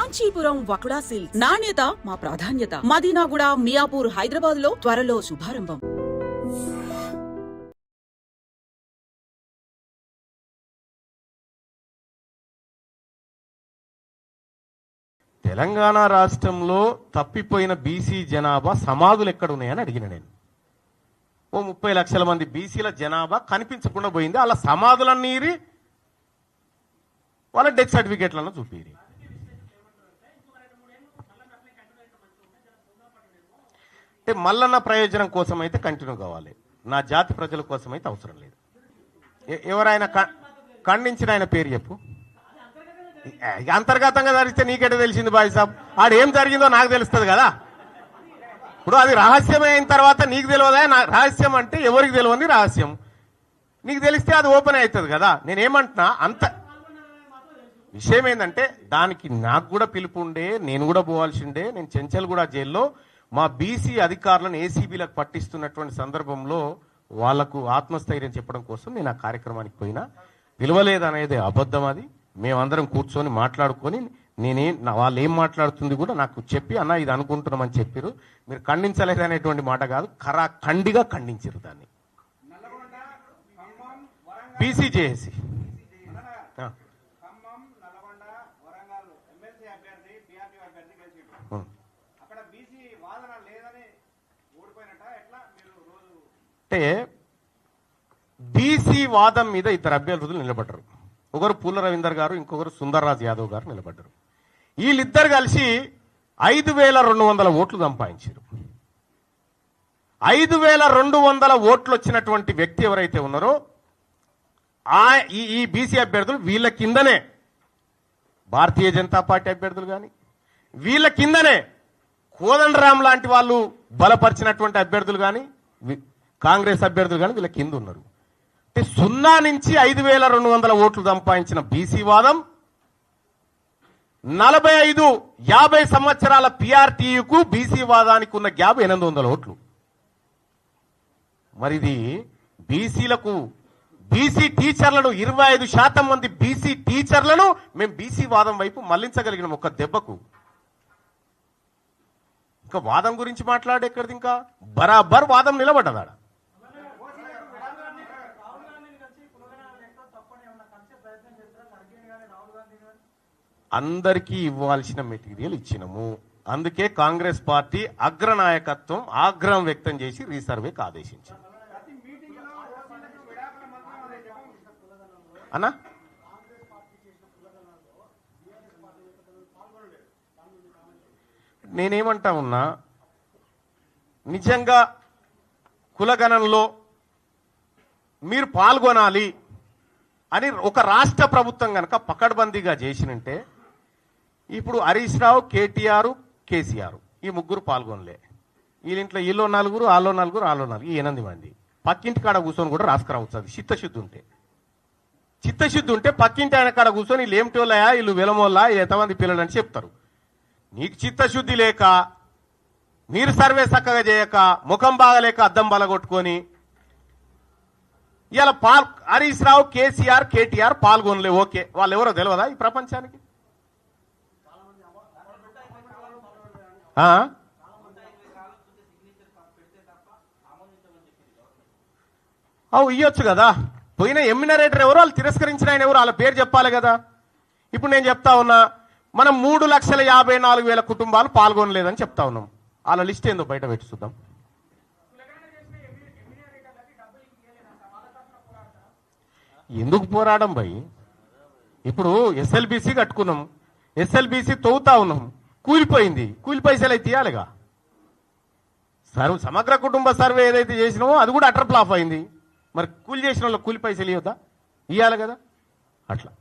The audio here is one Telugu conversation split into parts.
కాంచీపురం వకుడా సిల్క్స్ నాణ్యత మా ప్రాధాన్యత. మదీనాగూడ, మియాపూర్, హైదరాబాద్ లో త్వరలో శుభారంభం. తెలంగాణ రాష్ట్రంలో తప్పిపోయిన బీసీ జనాభా సమాధులు ఎక్కడున్నాయని అడిగిన నేను. ఓ 30 లక్షల మంది బీసీల జనాభా కనిపించకుండా పోయింది. అలా సమాధులన్నీ వాళ్ళ డెత్ సర్టిఫికేట్లను చూపిరి. అంటే మల్లన్న ప్రయోజనం కోసం అయితే కంటిన్యూ కావాలి, నా జాతి ప్రజల కోసం అయితే అవసరం లేదు. ఎవరైనా ఖండించిన ఆయన పేరు చెప్పు. అంతర్గతంగా జరిగితే నీకెట తెలిసింది బాయ్ సాబ్? ఆడ ఏం జరిగిందో నాకు తెలుస్తుంది కదా. ఇప్పుడు అది రహస్యమే అయిన తర్వాత నీకు తెలియదా? రహస్యం అంటే ఎవరికి తెలియని రహస్యం, నీకు తెలిస్తే అది ఓపెన్ అవుతుంది కదా. నేనేమంటున్నా, అంత విషయం ఏంటంటే దానికి నాకు కూడా పిలుపు ఉండే, నేను కూడా పోవాల్సి ఉండే. నేను చెంచల్గూడ జైల్లో మా బీసీ అధికారులను ఏసీబీలకు పట్టిస్తున్నటువంటి సందర్భంలో వాళ్లకు ఆత్మస్థైర్యం చెప్పడం కోసం నేను ఆ కార్యక్రమానికి పోయినా. పిలవలేదనేది అబద్ధం. అది మేమందరం కూర్చొని మాట్లాడుకొని వాళ్ళు ఏం మాట్లాడుతుంది కూడా నాకు చెప్పి, అన్న ఇది అనుకుంటున్నామని చెప్పారు. మీరు ఖండించలేదనేటువంటి మాట కాదు, ఖండిగా ఖండించారు దాన్ని. బీసీ జేఏసీ అంటే బీసీ వాదం మీద ఇద్దరు అభ్యర్థులు నిలబడ్డారు. ఒకరు పూల రవీందర్ గారు, ఇంకొకరు సుందర్రాజ్ యాదవ్ గారు నిలబడ్డారు. వీళ్ళిద్దరు కలిసి 5200 ఓట్లు సంపాదించారు. 5200 ఓట్లు వచ్చినటువంటి వ్యక్తి ఎవరైతే ఉన్నారో ఈ బీసీ అభ్యర్థులు వీళ్ళ కిందనే భారతీయ జనతా పార్టీ అభ్యర్థులు కానీ, వీళ్ళ కిందనే కోదండరాం లాంటి వాళ్ళు బలపరిచినటువంటి అభ్యర్థులు కానీ, కాంగ్రెస్ అభ్యర్థులు కానీ వీళ్ళ కింద ఉన్నారు. అంటే 0 నుంచి 5200 ఓట్లు సంపాదించిన బీసీ వాదం 45-50 సంవత్సరాల పిఆర్టీయుకు బీసీ వాదానికి ఉన్న గ్యాప్ 800 ఓట్లు. మరిది బీసీలకు, బీసీ టీచర్లను 25% మంది బీసీ టీచర్లను మేము బీసీ వాదం వైపు మళ్లించగలిగిన ఒక దెబ్బకు. ఇంకా వాదం గురించి మాట్లాడేక్కడిది, ఇంకా బరాబర్ వాదం నిలబడ్డదాడ. అందరికీ ఇవ్వాల్సిన మెటీరియల్ ఇచ్చినము. అందుకే కాంగ్రెస్ పార్టీ అగ్రనాయకత్వం ఆగ్రహం వ్యక్తం చేసి రీసర్వేకి ఆదేశించింది. అన్నా నేనేమంటా ఉన్నా, నిజంగా కులగణంలో మీరు పాల్గొనాలి అని ఒక రాష్ట్ర ప్రభుత్వం కనుక పకడ్బందీగా చేసినంటే, ఇప్పుడు హరీష్ రావు, కేటీఆర్, కేసీఆర్ ఈ ముగ్గురు పాల్గొనలే. వీళ్ళింట్లో వీళ్ళు 4, వాళ్ళు 4, వాళ్ళు 4, ఈ 8 మంది పక్కింటి కాడ కూర్చొని కూడా రాసుకురావచ్చు. అది చిత్తశుద్ధి ఉంటే పక్కింటి ఆయన కాడ కూర్చొని వీళ్ళు ఏమిటోళ్ళయా, వీళ్ళు వెలమోళ్ళ, ఎంతమంది పిల్లలు అని చెప్తారు. నీకు చిత్తశుద్ధి లేక, మీరు సర్వే చక్కగా చేయక, ముఖం బాగలేక అద్దం బలగొట్టుకొని ఇలా హరీష్ రావు, కేసీఆర్, కేటీఆర్ పాల్గొనలే. ఓకే, వాళ్ళు ఎవరో తెలియదా ఈ ప్రపంచానికి? ఇయ్యొచ్చు కదా. పోయిన ఎమ్మినరేటర్ ఎవరు, వాళ్ళు తిరస్కరించిన ఆయన ఎవరు, వాళ్ళ పేరు చెప్పాలి కదా. ఇప్పుడు నేను చెప్తా ఉన్నా, మనం 3,54,000 కుటుంబాలు పాల్గొనలేదని చెప్తా ఉన్నాం. వాళ్ళ లిస్ట్ ఏందో బయట పెట్టి చూద్దాం. ఎందుకు పోరాడం భయ్? ఇప్పుడు ఎస్ఎల్బీసీ కట్టుకున్నాం, ఎస్ఎల్బీసీ తవ్వుతా ఉన్నాం, కూలిపోయింది, కూలి పైసలు అయితే ఇవ్వాలిగా. సమగ్ర కుటుంబ సర్వే ఏదైతే చేసినామో అది కూడా అటర్ ఫ్లాప్ అయింది. మరి కూలి చేసిన వాళ్ళకి కూలి పైసలు ఇవ్వద్దా? ఇవ్వాలి కదా. అట్లా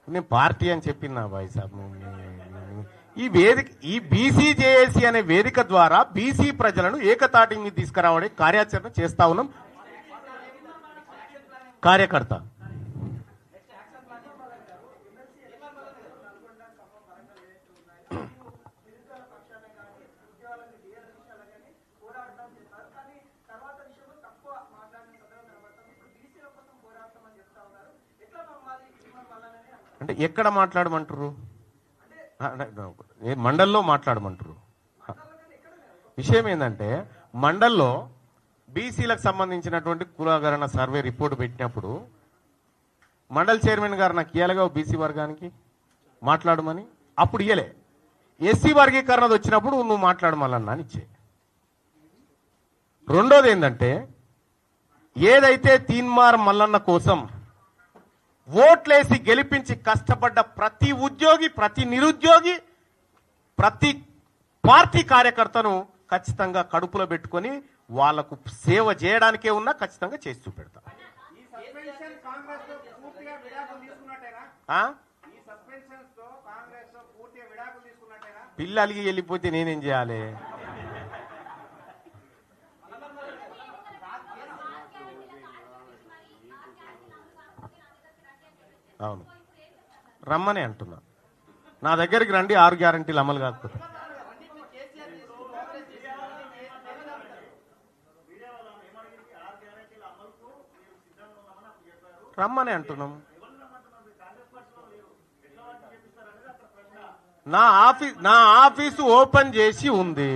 నేను పార్టీ అని చెప్పినా బాయ్ సాబ్. ఈ బీసీ జేఏసీ అనే వేదిక ద్వారా బీసీ ప్రజలను ఏకతాటి మీద తీసుకురావడే కార్యాచరణ చేస్తా ఉన్నాం. కార్యకర్త అంటే ఎక్కడ మాట్లాడమంటారు? మండల్లో మాట్లాడమంటారు. విషయం ఏంటంటే మండల్లో బీసీలకు సంబంధించినటువంటి కులగణన సర్వే రిపోర్ట్ పెట్టినప్పుడు మండల్ చైర్మన్ గారు నాకు ఇయ్యాలిగా బీసీ వర్గానికి మాట్లాడమని, అప్పుడు ఇయ్యలే. ఎస్సీ వర్గీకరణ వచ్చినప్పుడు నువ్వు మాట్లాడమన్నా ఇచ్చే. రెండోది ఏంటంటే ఏదైతే తీన్మార్ మల్లన్న కోసం ఓట్లేసి గెలిపించి కష్టపడ్డ ప్రతి ఉద్యోగి, ప్రతి నిరుద్యోగి, ప్రతి పార్టీ కార్యకర్తను ఖచ్చితంగా కడుపులో పెట్టుకొని వాళ్లకు సేవ చేయడానికే ఉన్నా ఖచ్చితంగా చేసి చూపెడతా. పిల్లలకి వెళ్ళిపోతే నేనేం చేయాలి? అవును, రమ్మని అంటున్నా. నా దగ్గరికి రండి, 6 గ్యారంటీలు అమలు కాకపోతే. రమ్మని అంటున్నాం. నా ఆఫీసు ఓపెన్ చేసి ఉంది.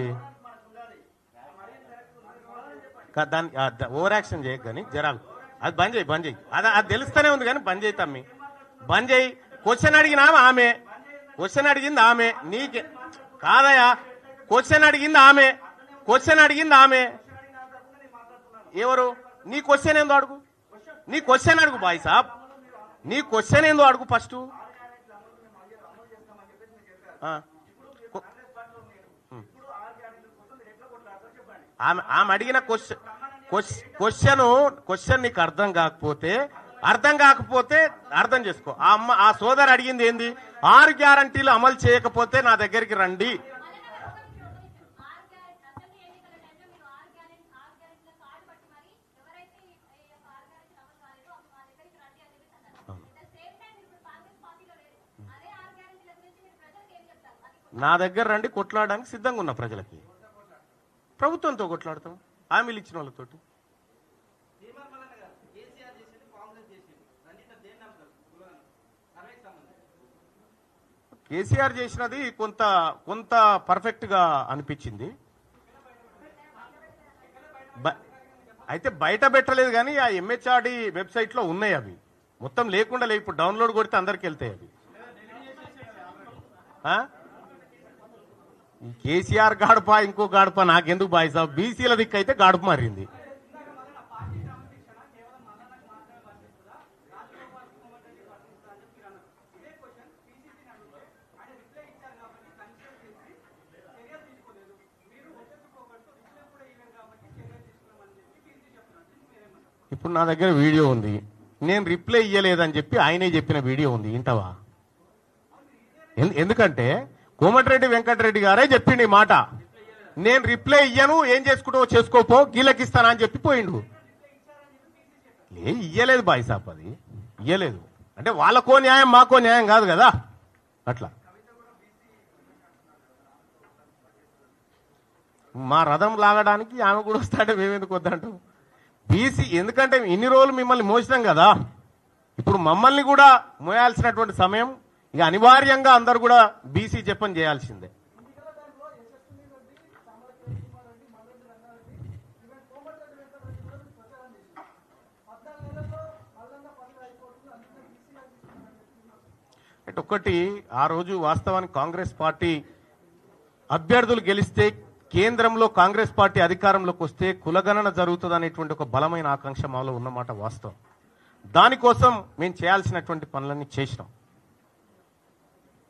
దాన్ని ఓవర్ యాక్షన్ చేయకు కానీ జరాలు అది బంద్ చేయి. అది తెలుస్తూనే ఉంది కానీ బంద్ చేయి తమ్మి, బంద్ చేయి. క్వశ్చన్ అడిగినా ఆమె, క్వశ్చన్ అడిగింది ఆమె, నీకే కాదయా. క్వశ్చన్ అడిగింది ఆమె. ఎవరు? నీ క్వశ్చన్ ఏందో అడుగు, నీ క్వశ్చన్ అడుగు బాయ్ సాబ్, నీ క్వశ్చన్ ఏందో అడుగు ఫస్ట్. ఆమె అడిగిన క్వశ్చన్ నీకు అర్థం కాకపోతే అర్థం చేసుకో. ఆ సోదరు అడిగింది ఏంది? 6 గ్యారంటీలు అమలు చేయకపోతే నా దగ్గరికి రండి. నా దగ్గర రండి, కొట్లాడడానికి సిద్ధంగా ఉన్న ప్రజలకి. ప్రభుత్వంతో కొట్లాడతాం, హామీలు ఇచ్చిన వాళ్ళతోటి. కేసీఆర్ చేసినది కొంత పర్ఫెక్ట్ గా అనిపించింది. అయితే బయట పెట్టలేదు కానీ ఆ ఎంహెచ్ఆర్డి వెబ్సైట్ లో ఉన్నాయి అవి. మొత్తం లేకుండా లేవు. ఇప్పుడు డౌన్లోడ్ కొడితే అందరికి వెళ్తాయి అవి. కేసీఆర్ గాడుపా ఇంకో గాడుపా నాకెందుకు బాయ్ సాబ్? బీసీల దిక్కు అయితే గాడుపు మారింది. ఇప్పుడు నా దగ్గర వీడియో ఉంది, నేను రిప్లై ఇయ్యలేదని చెప్పి ఆయనే చెప్పిన వీడియో ఉంది, వింటావా? ఎందుకంటే కోమటిరెడ్డి వెంకటరెడ్డి గారే చెప్పిండు ఈ మాట. నేను రిప్లై ఇయ్యను, ఏం చేసుకుంటావో చేసుకోపో, గీలకిస్తానా అని చెప్పి పోయిండు. ఇయ్యలేదు బాయ్ సాబ్, అది ఇయ్యలేదు. అంటే వాళ్ళకో న్యాయం మాకో న్యాయం కాదు కదా. అట్లా మా రథం లాగడానికి ఆమె కూడా వస్తాడే, మేమెందుకు వద్దంటాం? బీసీ ఎందుకంటే ఇన్ని రోజులు మిమ్మల్ని మోసినాం కదా, ఇప్పుడు మమ్మల్ని కూడా మోయాల్సినటువంటి సమయం. ఇక అనివార్యంగా అందరు కూడా బీసీ జపం చేయాల్సిందే. అంటే ఒకటి, ఆ రోజు వాస్తవానికి కాంగ్రెస్ పార్టీ అభ్యర్థులు గెలిస్తే, కేంద్రంలో కాంగ్రెస్ పార్టీ అధికారంలోకి వస్తే కులగణన జరుగుతుంది అనేటువంటి ఒక బలమైన ఆకాంక్ష మాలో ఉన్నమాట వాస్తవం. దానికోసం మేము చేయాల్సినటువంటి పనులన్నీ చేసినాం.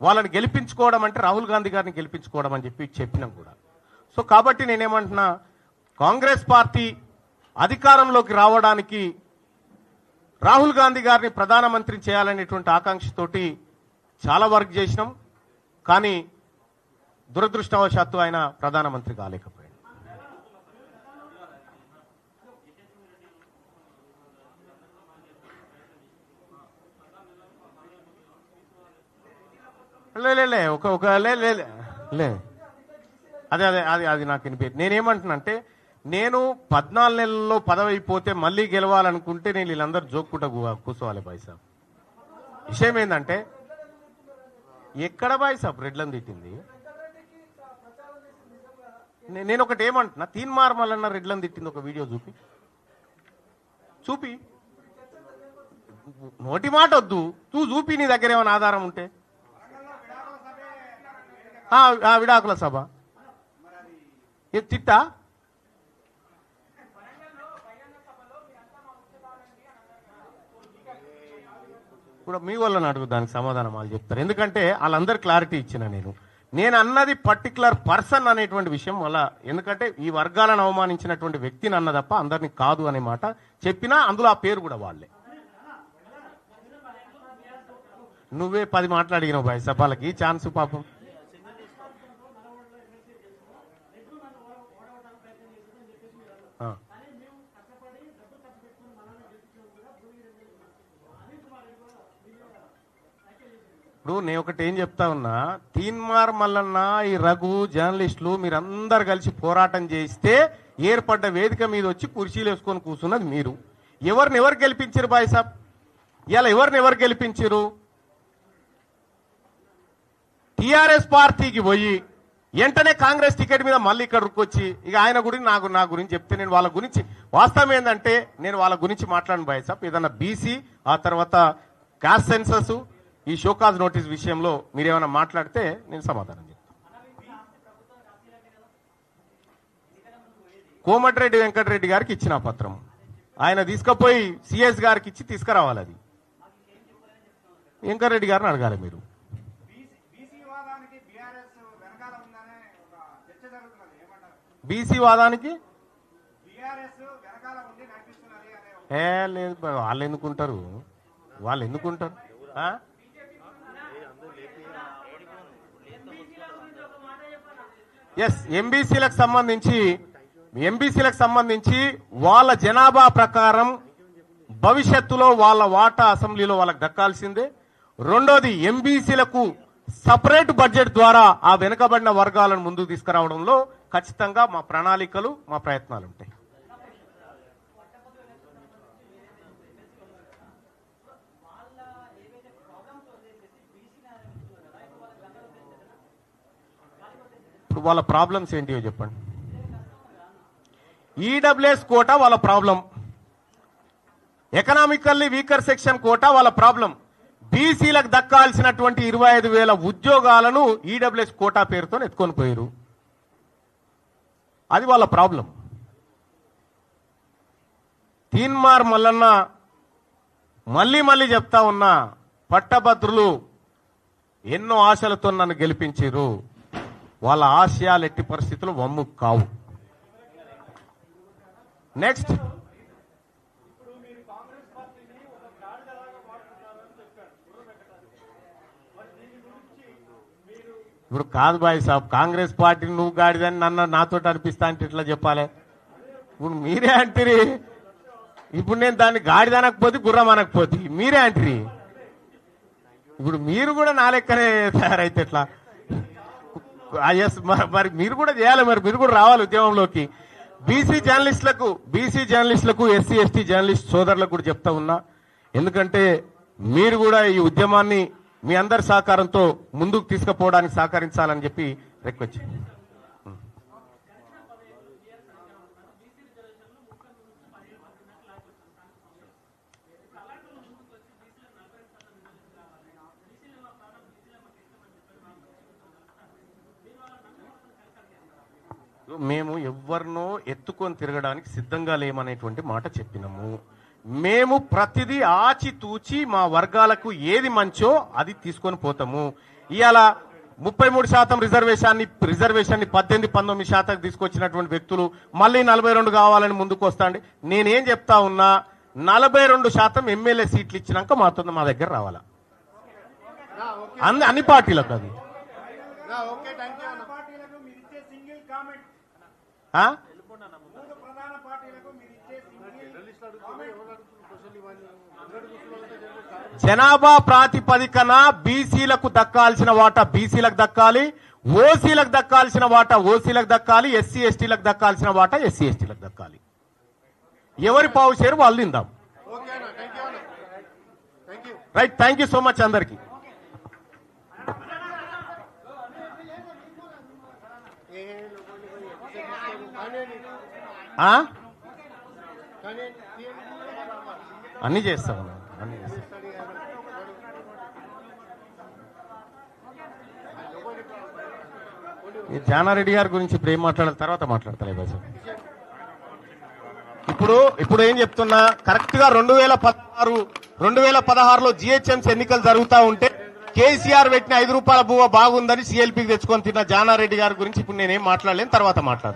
వాళ్ళని గెలిపించుకోవడం అంటే రాహుల్ గాంధీ గారిని గెలిపించుకోవడం అని చెప్పినాం కూడా. సో కాబట్టి నేనేమంటున్నా, కాంగ్రెస్ పార్టీ అధికారంలోకి రావడానికి రాహుల్ గాంధీ గారిని ప్రధానమంత్రిని చేయాలనేటువంటి ఆకాంక్షతోటి చాలా వర్క్ చేసినాం. కానీ దురదృష్టవశాత్తు ఆయన ప్రధానమంత్రి కాలేకపోయాడు. అది నాకు వినిపి. నేనేమంటున్నా అంటే, నేను 14 నెలల్లో పదవి అయిపోతే మళ్ళీ గెలవాలనుకుంటే నేను వీళ్ళందరూ జోక్కుంటా కూర్చోవాలి బాయ్ సాబ్. విషయం ఏంటంటే ఎక్కడ బాయ్ సాబ్ రెడ్లను తిట్టింది? నేను ఒకటి ఏమంటున్నా, తీన్మార్ మల్లన్న రెడ్లను తిట్టింది ఒక వీడియో చూపి నోటి మాట వద్దు, చూపి నీ దగ్గర ఏమైనా ఆధారం ఉంటే. విడాకుల సభ తిట్టా? కూడా మీ వాళ్ళని అడుగు, దానికి సమాధానం వాళ్ళు చెప్తారు. ఎందుకంటే వాళ్ళందరూ క్లారిటీ ఇచ్చిన నేను అన్నది పర్టికులర్ పర్సన్ అనేటువంటి విషయం వల్ల, ఎందుకంటే ఈ వర్గాలను అవమానించినటువంటి వ్యక్తిని అన్న తప్ప అందరినీ కాదు అనే మాట చెప్పినా అందులో ఆ పేరు కూడా వాళ్ళే. నువ్వే 10 మాట్లాడినావు బాయ్ సభలకి ఛాన్స్ పాపం. ఇప్పుడు నేను ఒకటి ఏం చెప్తా ఉన్నా, తీన్మార్ మల్లన్న, ఈ రఘు, జర్నలిస్టులు మీరందరు కలిసి పోరాటం చేస్తే ఏర్పడ్డ వేదిక మీద వచ్చి కుర్చీలు వేసుకొని కూర్చున్నది మీరు. ఎవరు గెలిపించారు బాయ్ సాబ్? ఇలా ఎవరు గెలిపించారు? టిఆర్ఎస్ పార్టీకి పోయి వెంటనే కాంగ్రెస్ టికెట్ మీద మళ్ళీ ఇక్కడికి వచ్చి ఇక ఆయన గురించి నా గురించి చెప్తే, నేను వాళ్ళ గురించి వాస్తవం ఏంటంటే నేను వాళ్ళ గురించి మాట్లాడను బాయ్ సాబ్. ఏదన్నా బీసీ, ఆ తర్వాత కాస్ట్ సెన్సస్, ఈ షోకాజ్ నోటీస్ విషయంలో మీరేమైనా మాట్లాడితే నేను సమాధానం చెప్తాను. కోమటిరెడ్డి వెంకటరెడ్డి గారికి ఇచ్చిన పత్రం ఆయన తీసుకుపోయి సిఎస్ గారికి ఇచ్చి తీసుకురావాలి. అది వెంకటరెడ్డి గారిని అడగాలి మీరు. బీసీ వాదానికి లేదు, వాళ్ళు ఎందుకుంటారు? ఎస్, ఎంబీసీలకు సంబంధించి వాళ్ళ జనాభా ప్రకారం భవిష్యత్తులో వాళ్ళ వాటా అసెంబ్లీలో వాళ్ళకి దక్కాల్సిందే. రెండోది, ఎంబీసీలకు సపరేట్ బడ్జెట్ ద్వారా ఆ వెనుకబడిన వర్గాలను ముందుకు తీసుకురావడంలో ఖచ్చితంగా మా ప్రణాళికలు, మా ప్రయత్నాలు ఉంటాయి. ఇప్పుడు వాళ్ళ ప్రాబ్లమ్స్ ఏంటివో చెప్పండి. ఈడబ్ల్యూఎస్ కోటా వాళ్ళ problem, economically weaker section quota వాళ్ళ ప్రాబ్లం. బీసీలకు దక్కాల్సినటువంటి 25,000 ఉద్యోగాలను ఈడబ్ల్యూఎస్ కోటా పేరుతో ఎత్తుకొని పోయారు. అది వాళ్ళ ప్రాబ్లం. తీన్మార్ మల్లన్న మళ్ళీ చెప్తా ఉన్నా, పట్టభద్రులు ఎన్నో ఆశలతో నన్ను గెలిపించారు. వాళ్ళ ఆశయాలు ఎట్టి పరిస్థితులు వమ్ము కావు. నెక్స్ట్, ఇప్పుడు కాదు బాయ్ సాబ్, కాంగ్రెస్ పార్టీని నువ్వు గాడిదని నాతో అనిపిస్తా అంటే ఇట్లా చెప్పాలి. ఇప్పుడు మీరే అంటారు, ఇప్పుడు నేను దాన్ని గాడిదనకపోతే గుర్రం అనకపోతే మీరే అంటారు. ఇప్పుడు మీరు కూడా నా లెక్కనే తయారైతే ఎట్లా? మరి మీరు కూడా చేయాలి, మరి మీరు కూడా రావాలి ఉద్యమంలోకి. బీసీ జర్నలిస్టులకు ఎస్సీ ఎస్టీ జర్నలిస్ట్ సోదరులకు కూడా చెప్తా ఉన్నా, ఎందుకంటే మీరు కూడా ఈ ఉద్యమాన్ని మీ అందరి సహకారంతో ముందుకు తీసుకుపోవడానికి సహకరించాలని చెప్పి రిక్వెస్ట్. మేము ఎవరినో ఎత్తుకొని తిరగడానికి సిద్ధంగా లేమనేటువంటి మాట చెప్పినాము. మేము ప్రతిదీ ఆచితూచి మా వర్గాలకు ఏది మంచో అది తీసుకొని పోతాము. ఇవాళ 33% రిజర్వేషన్ 18-19% తీసుకొచ్చినటువంటి వ్యక్తులు మళ్ళీ 42 కావాలని ముందుకు వస్తాండి. నేనేం చెప్తా ఉన్నా, 42% ఎమ్మెల్యే సీట్లు ఇచ్చినాక మా దగ్గర రావాలా అన్ని పార్టీలకు. అది జనాభా ప్రాతిపదికన బీసీలకు దక్కాల్సిన వాటా బీసీలకు దక్కాలి, ఓసీలకు దక్కాల్సిన వాటా ఓసీలకు దక్కాలి, ఎస్సీ ఎస్టీలకు దక్కాల్సిన వాటా ఎస్సీ ఎస్టీలకు దక్కాలి. ఎవరి పావు షేరు వాళ్ళు తిందాం. Right, thank you so much అందరికి. ఆ? అన్ని చేస్తాం అన్ని చేస్తాం. ఈ జానారెడ్డి గారి గురించి ఇప్పుడు ఏం మాట్లాడాలి, తర్వాత మాట్లాడతాను బాయ్ సాబ్. ఇప్పుడు ఏం చెప్తున్నా, కరెక్ట్ గా 2016లో జిహెచ్ఎంసీ ఎన్నికలు జరుగుతా ఉంటే కేసీఆర్ పెట్టిన 5 రూపాయల బువ్వ బాగుందని సిఎల్పీకి తెచ్చుకొని తిన్న జానారెడ్డి గారి గురించి ఇప్పుడు నేనేం మాట్లాడలేను, తర్వాత మాట్లాడతాను.